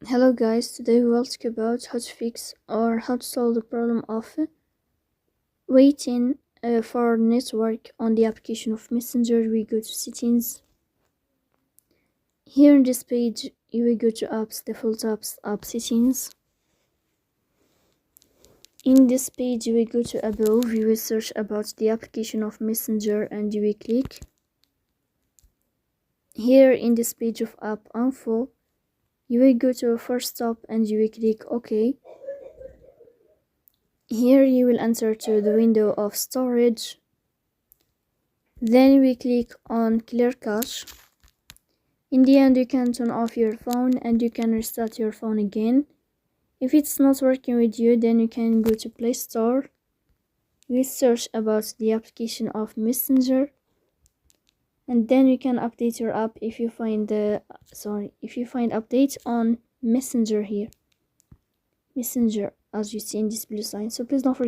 Hello guys, today we will talk about how to fix or how to solve the problem of waiting for network on the application of Messenger. We go to settings. Here in this page you will go to apps, default apps, app settings. In this page you will go to above, you will search about the application of Messenger and you will click. Here in this page of app info, you will go to first stop and you will click OK. Here you will enter to the window of storage. Then we click on clear cache. In the end you can turn off your phone and you can restart your phone again. If it's not working with you, then you can go to Play Store. We search about the application of Messenger, and then you can update your app if you find update on Messenger here. Messenger, as you see in this blue sign. So please don't forget